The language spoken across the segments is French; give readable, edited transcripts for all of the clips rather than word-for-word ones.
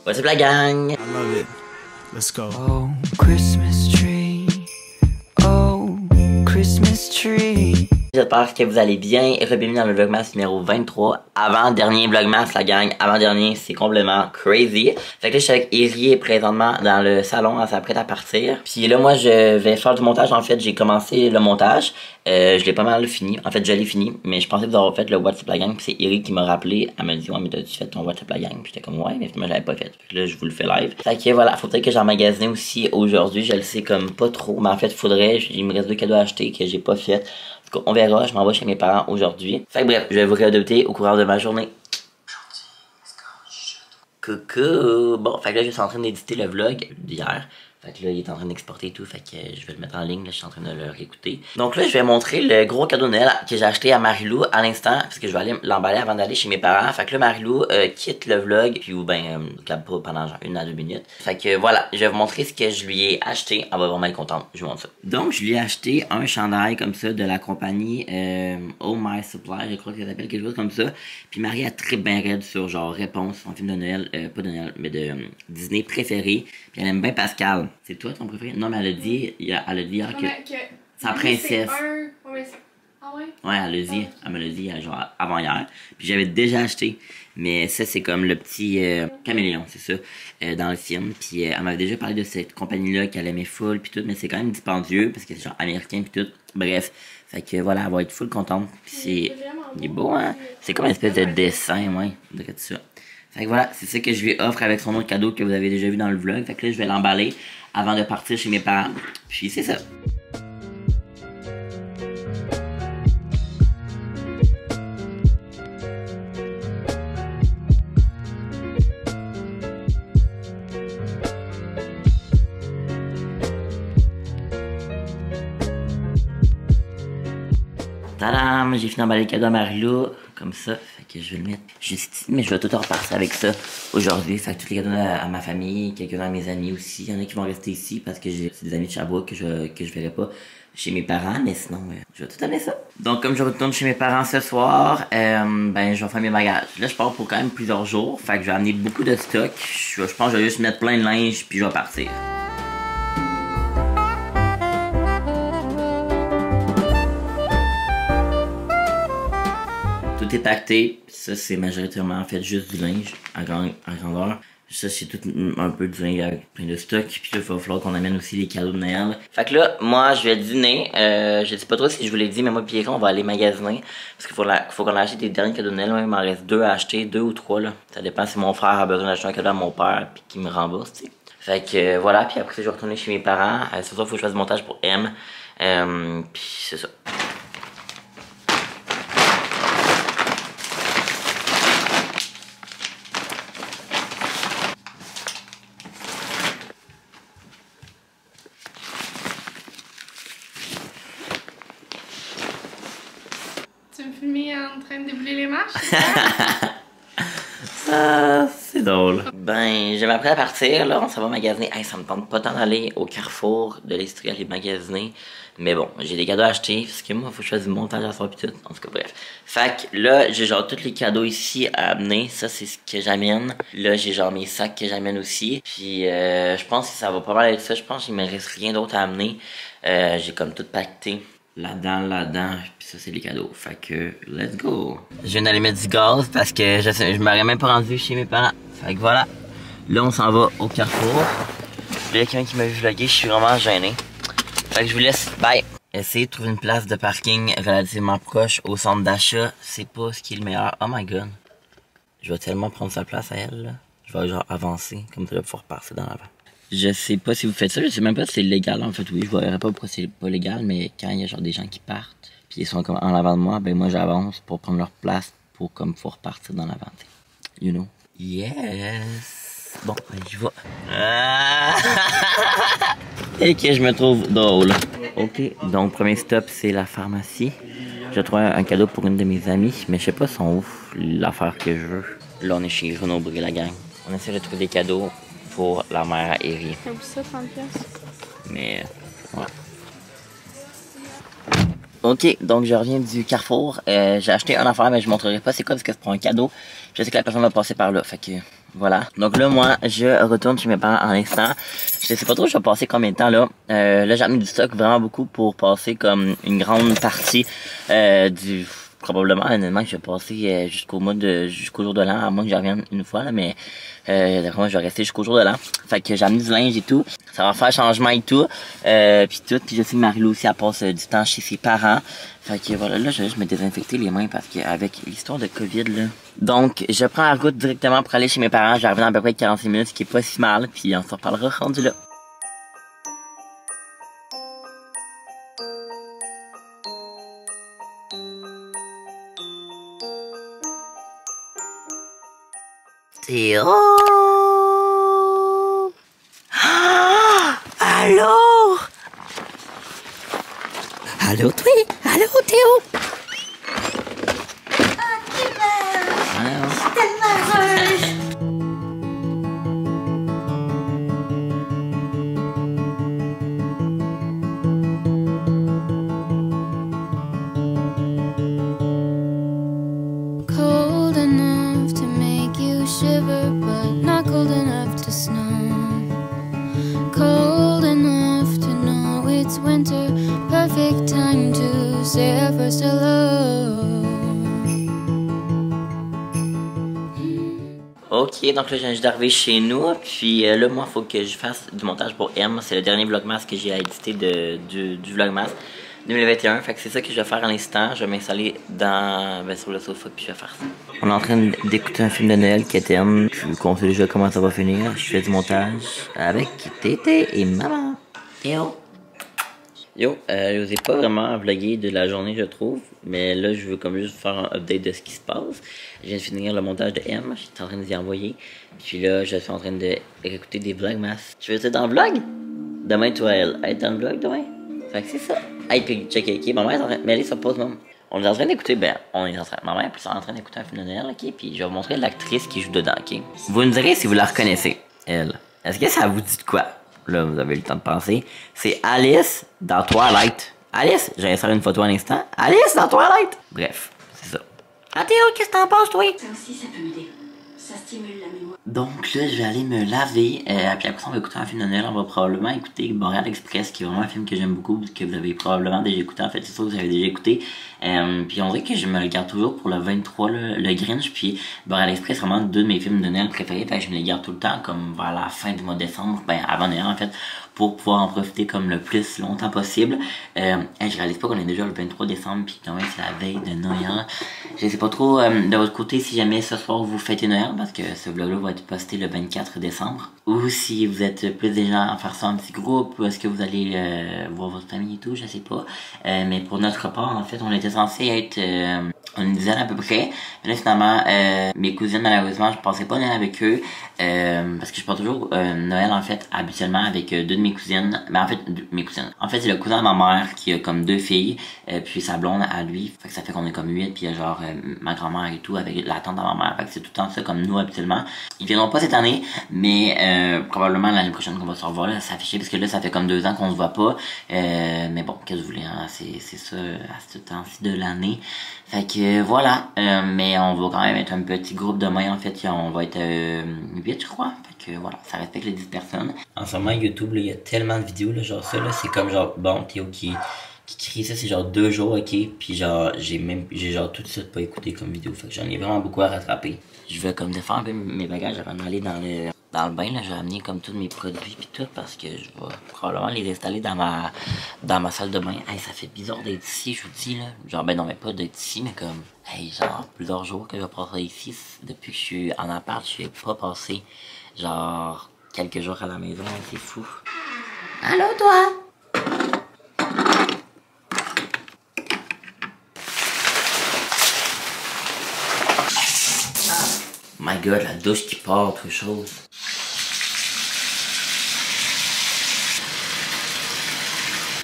What's up la gang? I love it. Let's go. Oh, Christmas tree. Oh, Christmas tree. J'espère que vous allez bien et bienvenue dans le Vlogmas numéro 23. Avant-dernier Vlogmas, la gang. Avant-dernier, c'est complètement crazy. Fait que là, je suis avec Eri présentement dans le salon, elle s'apprête à partir. Puis là, moi, je vais faire du montage. En fait, j'ai commencé le montage. Je l'ai pas mal fini. En fait, je l'ai fini, mais je pensais vous avoir fait le WhatsApp la gang. Puis c'est Eri qui m'a rappelé. Elle m'a dit, ouais, mais t'as-tu fait ton WhatsApp la gang? Puis j'étais comme, ouais, mais finalement, je l'avais pas fait. Fait que là, je vous le fais live. Fait que voilà, faut peut-être que j'emmagasine aussi aujourd'hui. Je le sais comme pas trop. Mais en fait, il me reste 2 cadeaux à acheter que j'ai pas fait. On verra, je m'en vais chez mes parents aujourd'hui. Fait que bref, je vais vous réadopter au courant de ma journée. Coucou! Bon, fait que là, je suis en train d'éditer le vlog d'hier. Fait que là, il est en train d'exporter et tout, fait que je vais le mettre en ligne, là, je suis en train de le réécouter. Donc là, je vais montrer le gros cadeau de Noël que j'ai acheté à Marilou à l'instant, parce que je vais aller l'emballer avant d'aller chez mes parents. Fait que là, Marilou quitte le vlog, puis ou ben, pas pendant genre 1 à 2 minutes. Fait que voilà, je vais vous montrer ce que je lui ai acheté. Elle va vraiment être contente, je vous montre ça. Donc, je lui ai acheté un chandail comme ça de la compagnie Oh My Supply, je crois que ça s'appelle quelque chose comme ça. Puis Marie a très bien raide sur genre Réponse, son film de Noël, pas de Noël, mais de Disney préféré. Puis elle aime bien Pascal. C'est toi ton préféré? Non, mais elle a dit hier que sa princesse. Ah ouais? Ouais, elle me l'a dit genre avant hier. Puis j'avais déjà acheté. Mais ça, c'est comme le petit caméléon, c'est ça, dans le film. Puis elle m'avait déjà parlé de cette compagnie-là qu'elle aimait full, puis tout. Mais c'est quand même dispendieux, parce que c'est genre américain, puis tout. Bref. Fait que voilà, elle va être full contente. Puis c'est. Il est beau, hein? C'est comme une espèce de dessin, ouais. De ça. Fait que voilà, c'est ça que je lui offre avec son autre cadeau que vous avez déjà vu dans le vlog. Fait que là, je vais l'emballer avant de partir chez mes parents. Puis c'est ça. Tadam! J'ai fini d'emballer le cadeau à Marilou. Comme ça. Fait que je vais le mettre juste ici. Mais je vais tout repartir avec ça aujourd'hui. Fait que tous les cadeaux à ma famille, quelques-uns à mes amis aussi. Il y en a qui vont rester ici parce que j'ai des amis de Sherbrooke que je verrai pas chez mes parents. Mais sinon, je vais tout amener ça. Donc comme je retourne chez mes parents ce soir, ben je vais faire mes bagages. Là, je pars pour quand même plusieurs jours. Fait que je vais amener beaucoup de stock. Je pense que je vais juste mettre plein de linge puis je vais partir. Tout est pacté, ça c'est majoritairement en fait juste du linge à grandeur. Ça c'est tout un peu du linge avec plein de stock. Puis là il va falloir qu'on amène aussi les cadeaux de Noël. Fait que là, moi je vais dîner. Je sais pas trop si je vous l'ai dit, mais moi et Pierre on va aller magasiner. Parce qu'il faut qu'on achète des derniers cadeaux de Noël. Il m'en reste 2 à acheter, 2 ou 3 là. Ça dépend si mon frère a besoin d'acheter un cadeau à mon père puis qu'il me rembourse, tu sais. Fait que voilà, puis après ça je vais retourner chez mes parents. Ce soir il faut que je fasse du montage pour M. Puis c'est ça. Tu me filmais en train de débouler les marches? Ah, c'est drôle. Ben, je m'apprête à partir, là, on s'en va magasiner. Hey, ça me tente pas tant d'aller au Carrefour de l'Estrie aller magasiner. Mais bon, j'ai des cadeaux à acheter, parce que moi, faut que je fasse du montage à soir pis tout. En tout cas, bref. Fait que là, j'ai genre tous les cadeaux ici à amener. Ça, c'est ce que j'amène. Là, j'ai genre mes sacs que j'amène aussi. Puis, je pense que ça va pas mal être ça. Je pense qu'il me reste rien d'autre à amener. J'ai comme tout pacté. Là-dedans, puis ça c'est les cadeaux. Fait que, let's go! Je viens d'aller mettre du gaz parce que je m'aurais même pas rendu chez mes parents. Fait que voilà, là on s'en va au Carrefour. Là il y a quelqu'un qui m'a vu vlogger, je suis vraiment gêné. Fait que je vous laisse, bye! Essayer de trouver une place de parking relativement proche au centre d'achat, c'est pas ce qui est le meilleur. Oh my god! Je vais tellement prendre sa place à elle là. Je vais genre avancer, comme ça je vais pouvoir passer dans l'avant. Je sais pas si vous faites ça, je sais même pas si c'est légal en fait, oui, je verrais pas pourquoi c'est pas légal, mais quand il y a genre des gens qui partent, puis ils sont comme en avant de moi, ben moi j'avance pour prendre leur place, pour comme pouvoir repartir dans l'avant, you know. Yes! Bon, ben j'y vais. Et que je me trouve drôle. Ok, donc premier stop c'est la pharmacie. Je trouve un cadeau pour une de mes amies, mais je sais pas son ouf, l'affaire que je veux. Là on est chez Renaud Bré la gang. On essaie de trouver des cadeaux pour la mère à Eri. C'est ça, 30$. Mais, ouais. Ok, donc je reviens du Carrefour. J'ai acheté un affaire, mais je ne montrerai pas c'est quoi parce que c'est pour un cadeau. Je sais que la personne va passer par là. Fait que, Voilà. Donc là, moi, je retourne chez mes parents en instant. Je sais pas trop, je vais passer combien de temps là. Là, j'ai amené du stock vraiment beaucoup pour passer comme une grande partie du... Probablement, honnêtement, je vais passer jusqu'au jour de l'an, à moins que je revienne une fois, là, mais d'après moi, je vais rester jusqu'au jour de l'an. Fait que j'ai amené du linge et tout. Ça va faire changement et tout. Puis je sais que Marie-Lou aussi, elle passe du temps chez ses parents. Fait que voilà, là, je vais juste me désinfecter les mains parce qu'avec l'histoire de COVID, là. Donc, je prends la route directement pour aller chez mes parents. Je vais arriver dans à peu près 46 minutes, ce qui est pas si mal. Puis on s'en reparlera rendu là. Théo! Ah! Allô? Allô, toi? Allô, Théo? Je suis tellement heureuse. Cold enough to make you shiver, but not cold enough to snow. Cold enough to know it's winter, perfect time to say our first hello. Ok, donc là, je viens juste d'arriver chez nous. Puis là, moi, il faut que je fasse du montage pour M. C'est le dernier Vlogmas que j'ai à éditer du Vlogmas 2021. Fait que c'est ça que je vais faire à l'instant. Je vais m'installer sur le sofa puis je vais faire ça. On est en train d'écouter un film de Noël qui est M. Puis qu'on sait déjà comment ça va finir. Je fais du montage avec Tété et maman. Théo. Yo, je vous ai pas vraiment vlogué de la journée, je trouve. Mais là, je veux comme juste faire un update de ce qui se passe. Je viens de finir le montage de M. J'étais en train de y envoyer. Puis là, je suis en train d'écouter des vlogmas. Tu veux être dans le vlog? Demain, tu vas être dans le vlog demain. Fait que c'est ça. Hey, puis check, ok. Maman est en train... Mais allez, ça pause, maman. On est en train d'écouter, maman est plus en train d'écouter un film de Noël, ok? Puis je vais vous montrer l'actrice qui joue dedans, ok? Vous me direz si vous la reconnaissez, elle. Est-ce que ça vous dit de quoi? Là, vous avez eu le temps de penser. C'est Alice dans Twilight. Alice, j'allais faire une photo à l'instant. Alice dans Twilight! Bref, c'est ça. Ah Théo, qu'est-ce que t'en penses, toi? Ça aussi, ça peut m'aider. Ça stimule la mémoire. Donc là, je vais aller me laver. Puis après ça, on va écouter un film de Noël. On va probablement écouter Boreal Express, qui est vraiment un film que j'aime beaucoup, que vous avez probablement déjà écouté. En fait, c'est sûr que vous avez déjà écouté. Puis on dirait que je me le garde toujours pour le 23, là, le Grinch. Puis Boreal Express, vraiment deux de mes films de Noël préférés. Fait que je me les garde tout le temps, comme vers la fin du mois de décembre. Ben, avant Noël, en fait, pour pouvoir en profiter comme le plus longtemps possible. Je réalise pas qu'on est déjà le 23 décembre, puis quand même c'est la veille de Noël. Je sais pas trop de votre côté si jamais ce soir vous fêtez Noël, parce que ce vlog-là va être posté le 24 décembre. Ou si vous êtes plus des gens à faire ça en petit groupe, ou est-ce que vous allez voir votre famille et tout, je sais pas. Mais pour notre part, en fait, on était censé être une dizaine à peu près. Mais là, finalement, mes cousines, malheureusement, je passais pas Noël avec eux. Parce que je passe toujours Noël, en fait, habituellement avec deux de mes cousines. Mais en fait, mes cousines. En fait, c'est le cousin de ma mère qui a comme deux filles, puis sa blonde à lui. Fait que ça fait qu'on est comme 8, puis genre ma grand-mère et tout, avec la tante de ma mère. Fait que c'est tout le temps ça comme nous, habituellement. Ils viendront pas cette année, mais probablement l'année prochaine qu'on va se revoir, là, ça affiché, parce que là, ça fait comme 2 ans qu'on se voit pas. Mais bon, qu'est-ce que vous voulez, hein? C'est ça, à ce temps-ci de l'année. Fait que voilà, mais on va quand même être un petit groupe demain, en fait, on va être 8 je crois, fait que voilà, ça respecte les 10 personnes. En ce moment YouTube, il y a tellement de vidéos, là, genre ça, là, c'est comme genre, bon, Théo qui crie ça, c'est genre 2 jours, ok, puis genre, j'ai genre tout ça pas écouté comme vidéo, fait que j'en ai vraiment beaucoup à rattraper. Je vais comme défendre un peu mes bagages avant d'aller dans le bain, là, je vais amener comme tous mes produits pis tout, parce que je vais probablement les installer dans ma salle de bain. Hey, ça fait bizarre d'être ici, je vous dis, là. Genre, ben non, mais pas d'être ici, mais comme, hey, genre, plusieurs jours que je vais passer ici. Depuis que je suis en appart, je suis pas passé, genre, quelques jours à la maison, c'est fou. Allô, toi? My God, la douche qui part, autre chose.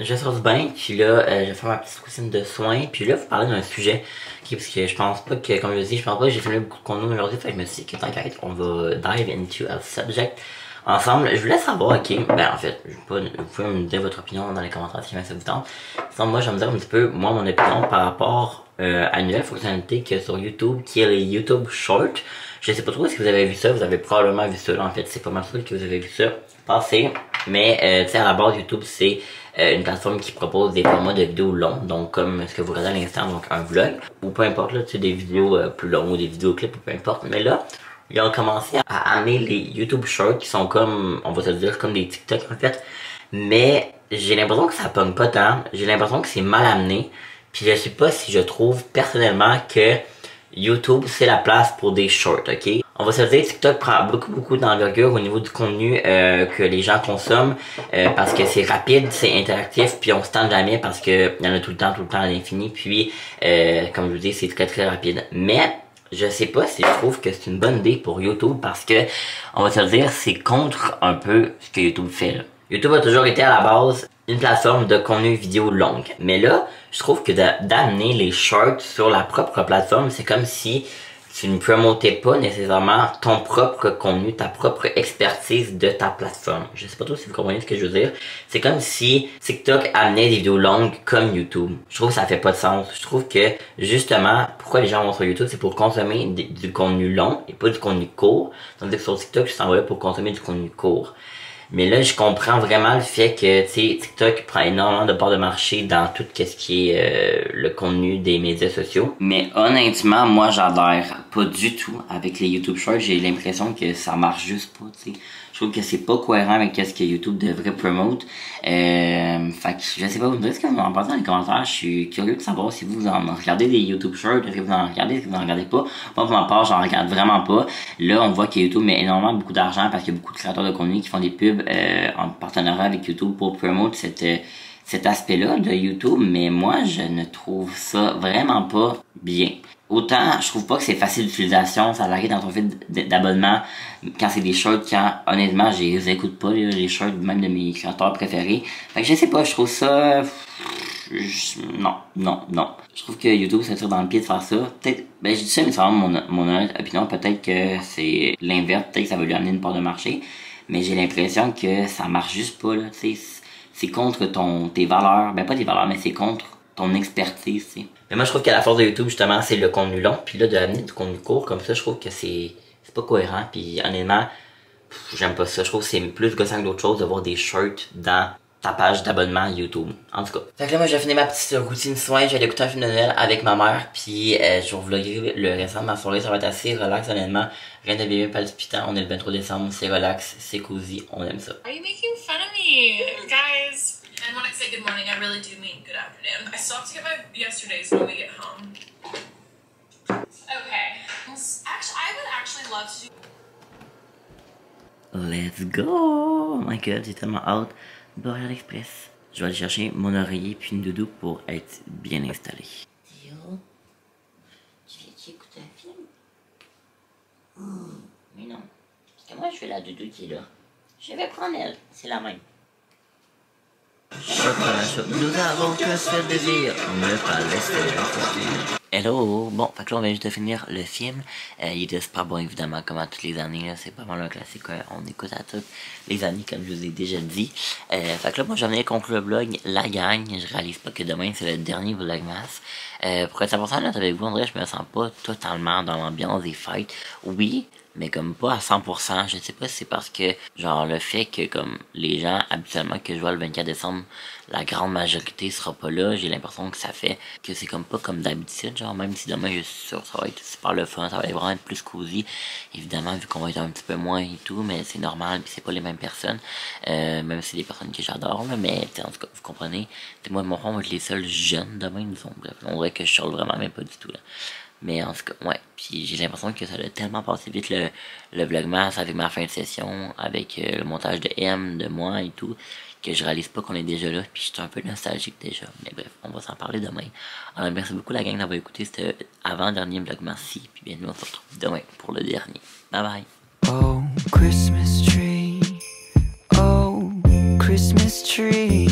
Je sors du bain, puis là, je vais faire ma petite routine de soins. Puis là, vous parlez d'un sujet, okay, parce que je pense pas que, comme je dis, je pense pas que j'ai filmé beaucoup de contenu aujourd'hui. Fait que je me suis dit que tant qu'à être, on va dive into a subject. ensemble. Je voulais savoir, ok, ben en fait, vous pouvez me dire votre opinion dans les commentaires si ça vous tente. Sinon, moi, je vais me dire un petit peu, moi, mon opinion par rapport à une nouvelle fonctionnalité que sur YouTube, qui est les YouTube Shorts. Je sais pas trop si vous avez vu ça, vous avez probablement vu ça, là, en fait, c'est pas mal sûr que vous avez vu ça passer. Mais, tu sais, à la base, YouTube, c'est une plateforme qui propose des formats de vidéos longs, donc comme ce que vous regardez à l'instant, donc un vlog, ou peu importe, là, tu sais, des vidéos plus longues, ou des vidéoclips, ou peu importe. Mais là, ils ont commencé à amener les YouTube Shorts qui sont comme, on va se dire, comme des TikTok en fait. Mais j'ai l'impression que ça pogne pas tant. J'ai l'impression que c'est mal amené. Puis je sais pas si je trouve personnellement que YouTube c'est la place pour des shorts, ok? On va se dire TikTok prend beaucoup d'envergure au niveau du contenu que les gens consomment parce que c'est rapide, c'est interactif, puis on se tente jamais parce que il y en a tout le temps à l'infini. Puis comme je vous dis, c'est très rapide. Mais je sais pas si je trouve que c'est une bonne idée pour YouTube parce que, on va se le dire, c'est contre un peu ce que YouTube fait là. YouTube a toujours été à la base une plateforme de contenu vidéo longue. Mais là, je trouve que d'amener les shorts sur la propre plateforme, c'est comme si tu ne promotais pas nécessairement ton propre contenu, ta propre expertise de ta plateforme. Je sais pas trop si vous comprenez ce que je veux dire. C'est comme si TikTok amenait des vidéos longues comme YouTube. Je trouve que ça fait pas de sens. Je trouve que, justement, pourquoi les gens vont sur YouTube, c'est pour consommer du contenu long et pas du contenu court. Tandis que sur TikTok, je s'en vais là pour consommer du contenu court. Mais là, je comprends vraiment le fait que, tu sais, TikTok prend énormément de parts de marché dans tout ce qui est le contenu des médias sociaux. Mais honnêtement, moi, j'adhère pas du tout avec les YouTube Shorts. J'ai l'impression que ça marche juste pas, tu sais. Je trouve que c'est pas cohérent avec ce que YouTube devrait promote. Fait que je sais pas, vous me direz ce que vous en pensez dans les commentaires. Je suis curieux de savoir si vous en regardez des YouTube Shorts, est-ce que vous en regardez, est-ce que vous en regardez pas. Moi, pour ma part, j'en regarde vraiment pas. Là, on voit que YouTube met énormément beaucoup d'argent parce qu'il y a beaucoup de créateurs de contenu qui font des pubs en partenariat avec YouTube pour promote cet aspect-là de YouTube. Mais moi, je ne trouve ça vraiment pas bien. Autant, je trouve pas que c'est facile d'utilisation, ça varie dans ton fil d'abonnement quand c'est des shorts, quand honnêtement, je les écoute pas, les shorts même de mes créateurs préférés. Fait que je sais pas, je trouve ça... Non. Je trouve que YouTube se tire dans le pied de faire ça. Peut-être, ben je dis ça, mais c'est vraiment mon honnête opinion. Peut-être que c'est l'inverse, peut-être que ça va lui amener une part de marché. Mais j'ai l'impression que ça marche juste pas, là, tu sais. C'est contre tes valeurs, ben pas tes valeurs, mais c'est contre ton expertise, tu sais. Mais moi, je trouve que la force de YouTube, justement, c'est le contenu long. Puis là, de amener du contenu court comme ça, je trouve que c'est pas cohérent. Puis honnêtement, j'aime pas ça. Je trouve que c'est plus gossant que d'autres choses de voir des shorts dans ta page d'abonnement YouTube. En tout cas. Fait que là, moi, j'ai fini ma petite routine soin. Je vais aller écouter un film de Noël avec ma mère. Puis je vais vous vlogger le restant de ma soirée. Ça va être assez relax, honnêtement. Rien de bébé palpitant. On est le 23 décembre. C'est relax, c'est cosy. On aime ça. Are you making fun of me? Guys, and when I say good morning, I really do mean good afternoon. I still have to get my yesterday's when we get home. Okay. Actually, I would actually love to do... Let's go! Oh my god, j'ai tellement hâte. Boréal Express. Je vais aller chercher mon oreiller puis une doudou pour être bien installé. Théo, tu viens-tu écouter un film? Mais non. Parce que moi, je fais la doudou qui est là. Je vais prendre elle. C'est la même. Nous avons que se faire désir. Ne pas laisser la. Hello! Bon, fait que là, on vient juste de finir le film. Il était super bon, évidemment, comme à toutes les années. Là, c'est pas mal un classique. On écoute à toutes les années, comme je vous ai déjà dit. Fait que là, moi, j'en ai conclu le vlog La Gang. Je réalise pas que demain, c'est le dernier vlogmas. Pour être 100% honnête avec vous, André, je me sens pas totalement dans l'ambiance des fêtes. Oui, mais comme pas à 100%. Je sais pas si c'est parce que, genre, le fait que, comme, les gens, habituellement, que je vois le 24 décembre, la grande majorité sera pas là. J'ai l'impression que ça fait que c'est comme pas comme d'habitude. Genre, même si demain, je suis sûr, ça va être super le fun, ça va vraiment être plus cosy. Évidemment, vu qu'on va être un petit peu moins et tout, mais c'est normal, puis c'est pas les mêmes personnes. Même si c'est des personnes que j'adore, là, mais, en tout cas, vous comprenez. Moi et mon frère, on va être les seuls jeunes demain, disons. Bref, on dirait que je charle vraiment, mais pas du tout, là. Mais en tout cas, ouais. Puis j'ai l'impression que ça a tellement passé vite le vlogmas avec ma fin de session, avec le montage de M, de moi et tout, que je réalise pas qu'on est déjà là. Puis je suis un peu nostalgique déjà. Mais bref, on va s'en parler demain. Alors merci beaucoup la gang d'avoir écouté ce avant-dernier vlogmas-ci. Puis bien nous on se retrouve demain pour le dernier. Bye bye. Oh, Christmas tree. Oh, Christmas tree.